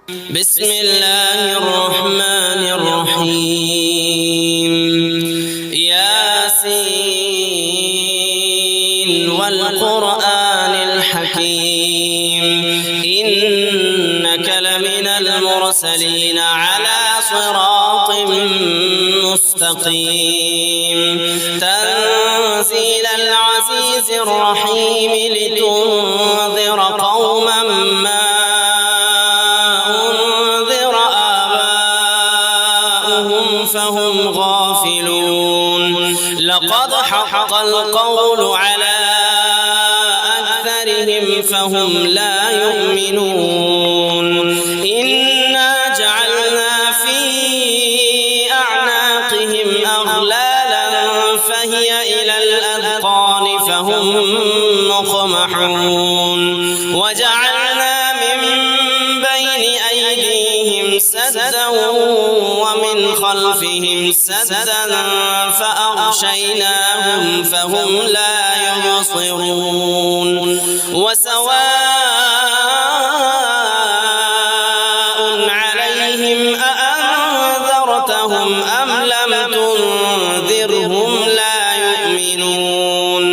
بسم الله الرحمن الرحيم. ياسين والقرآن الحكيم إنك لمن المرسلين على صراط مستقيم تنزيل العزيز الرحيم لتنذر قوما ما أنذر آباؤهم فهم غافلون لقد حق القول على أكثرهم فهم لا يؤمنون إنا جعلنا في أعناقهم أغلالا فهي إلى الأذقان فهم مقمحون وجعلنا من بين أيديهم سدا ومن خلفهم سدا فأغشيناهم فهم لا يبصرون وسواء عليهم أأنذرتهم أم لم تنذرهم لا يؤمنون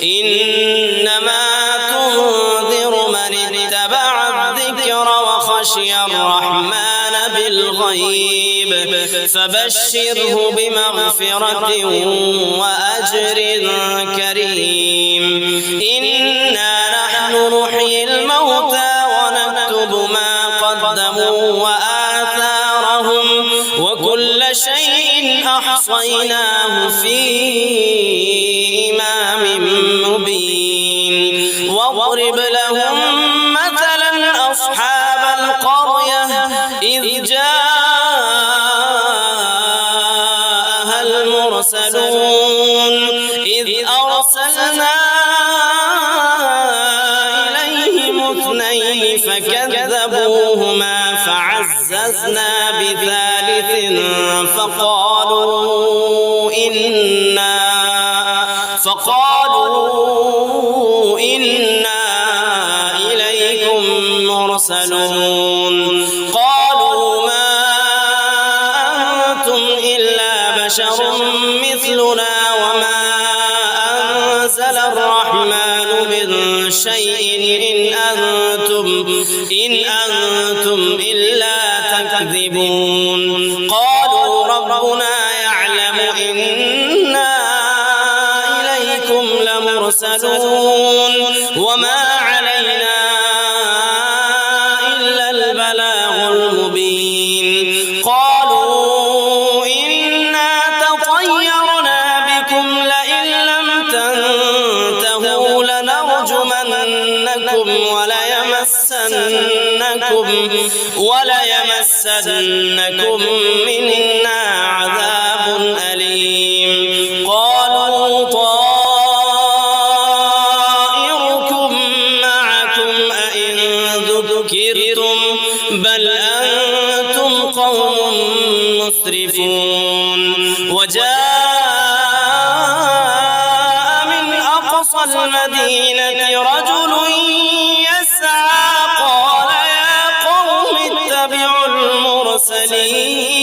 إنما تنذر من اتبع الذكر وخشي الرحمن بالغيب فبشره بمغفرة وأجر كريم إنا نحن نحيي الموتى ونكتب ما قدموا وآثارهم وكل شيء أحصيناه في إمام مبين واضرب لهم مثلا أصحاب القرية إذ جاءها المرسلون إذ أرسلنا إليهم اثنين فكذبوهما فعززنا بثالث فقالوا إنا إليكم مرسلون قالوا ما أنتم إلا بشر مثلنا وما أنزل الرحمن من شيء إن أنتم إلا تكذبون قالوا ربنا يعلم إنا إليكم لمرسلون وما علينا إلا البلاغ المبين قالوا إنا تطيرنا بكم لئن لم تنتهوا لنرجمنكم وليمسنكم منا عذاب أليم قالوا طائركم معكم أئن ذكرتم بل أنتم قوم مسرفون وجاء من أقصى المدينة رجل يسعى قال يا قوم اتبعوا المرسلين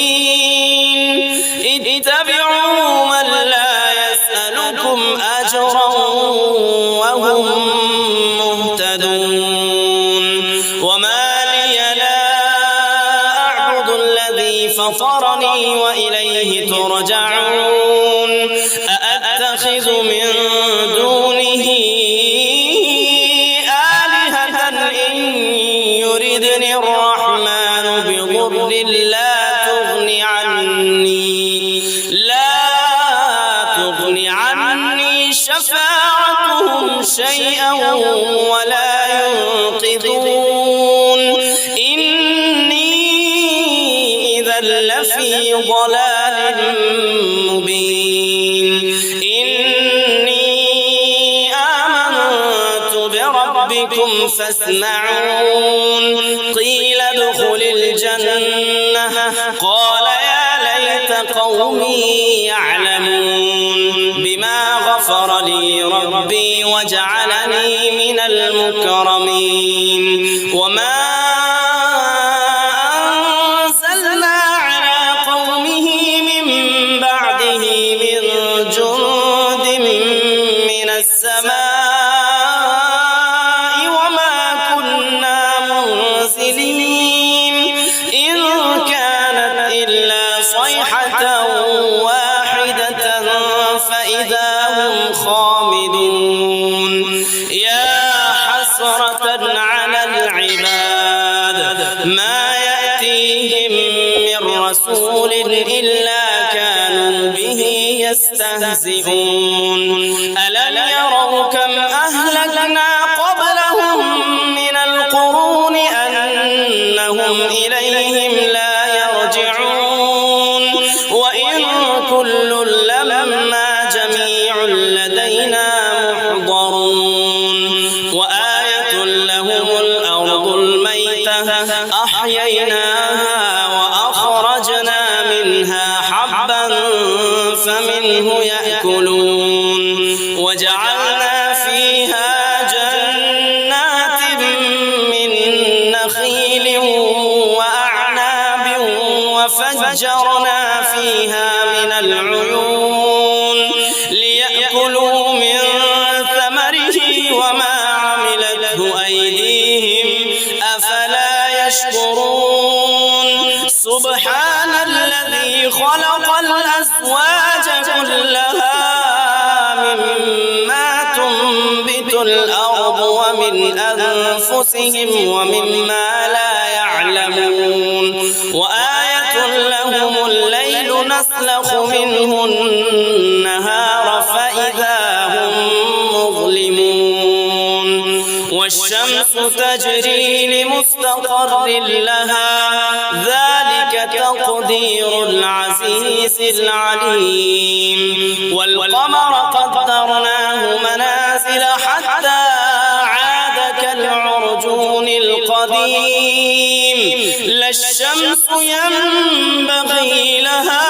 اتبعوا من لا يسألكم أجرا وهم مهتدون وما لي لا أعبد الذي فطرني وإليه ترجعون أأتخذ من دونه آلهة إن يردني الرحمن بضر لا تغني عني شفاعتهم شيئا ولا ينقذون إني إذا لفي ضلال مبين إني آمنت بربكم فاسمعون قيل ادخل الجنة قال يا ليت قومي يعلمون بما غفر لي ربي وجعلني من المكرمين وما سليم إن كانت إلا صيحة واحدة فإذا هم خامدون يا حسرة على العباد ما يأتيهم من رسول إلا كانوا به يستهزئون ألم يروا كم أهلكنا قبلهم من القرون أنهم إليهم لا يرجعون وإن كل لما جميع لدينا محضرون وآية لهم الأرض الميتة أحييناها وأخرجنا منها حبا فمنه يأكلون وجعلنا فيها جنات من نخيل وأعناب وفجرنا فيها من العيون ليأكلوا من ثمره وما عملته أيديهم أفلا يشكرون سبحان الذي خلق الأزواج كلها مما تنبت الأرض ومن أنفسهم ومما لا يعلمون وآية لهم الليل نسلخ منه النهار فإذا هم مظلمون والشمس تجري لمستقر لها ذلك تقدير العزيز العليم والقمر قدرناه منازل حتى عاد كالعرجون القديم لا الشمس ينبغي لها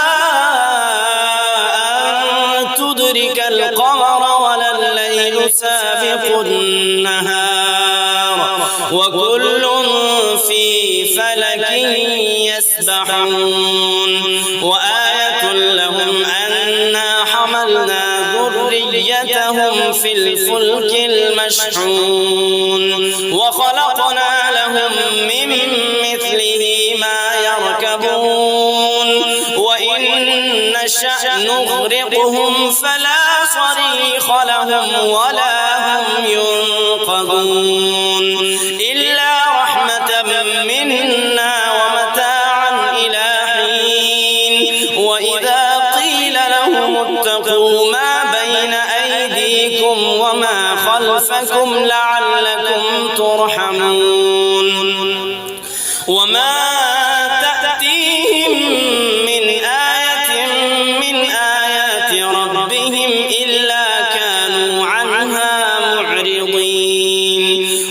أن تدرك القمر ولا الليل سابق النهار وكل في فلك يسبحون وآية لهم أنا حملنا ذريتهم في الفلك المشحون وخلقنا لهم من مثله ما يركبون وإن نشأ نغرقهم فلا صريخ لهم ولا هم ينقذون إلا رحمة منا ومتاعا إلى حين وإذا قيل لهم اتقوا ما بين أيديكم وما خلفكم لعلكم ترحمون وما تأتيهم من آية من آيات ربهم إلا كانوا عنها معرضين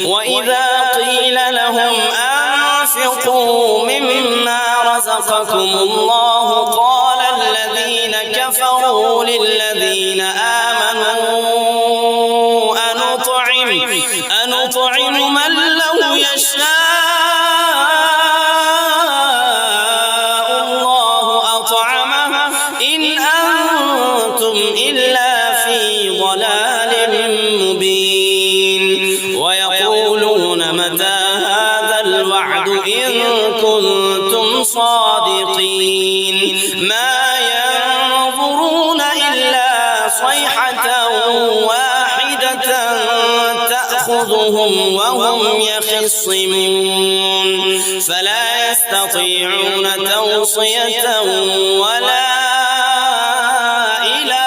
وإذا قيل لهم أنفقوا مما رزقكم الله قال الذين كفروا للذين آمنوا أنطعم من لو يشاء الله أطعمه إن أنتم إلا في ضلال مبين ويقولون متى هذا الوعد إن كنتم صادقين ما ينظرون إلا صيحة واحدة تأخذهم وهم يخصمون فلا يستطيعون توصية ولا إلى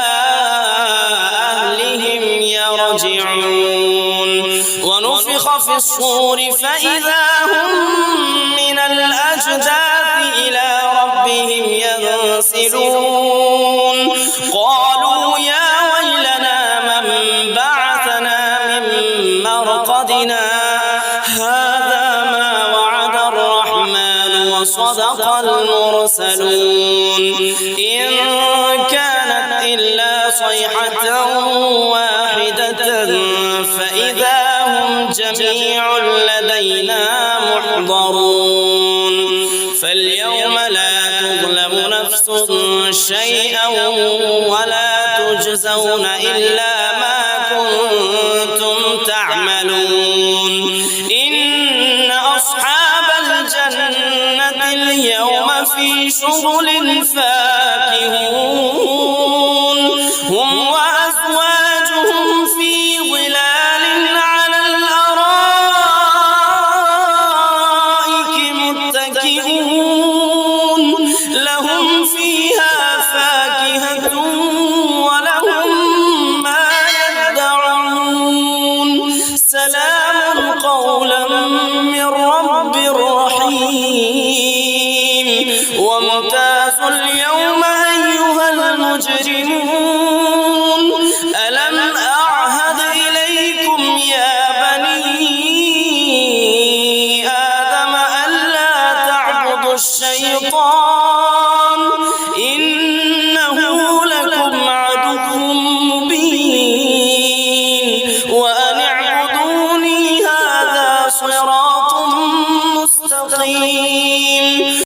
أهلهم يرجعون ونفخ في الصور فإذا هم من الأجداث إلى ربهم ينسلون قالوا يا ويلنا من بعثنا من مرقدنا هذا ما وعد الرحمن وصدق المرسلون إن كانت إلا صيحة واحدة فإذا هم جميع لدينا محضرون فاليوم لا تظلم نفس شيئا ولا تجزون إلا ما كنتم تعملون إن أصحاب اليوم في شغل فاكهون هم وأزواجهم في ظلال على الأرائك متكئون لهم فيها فاكهة ولهم ما يدعون سلام قولا من رب رحيم وامتازوا اليوم أيها المجرمون ألم أعهد إليكم يا بني آدم ألا تعبدوا الشيطان إنه لكم عدو مبين وأن اعبدوني هذا صراط مستقيم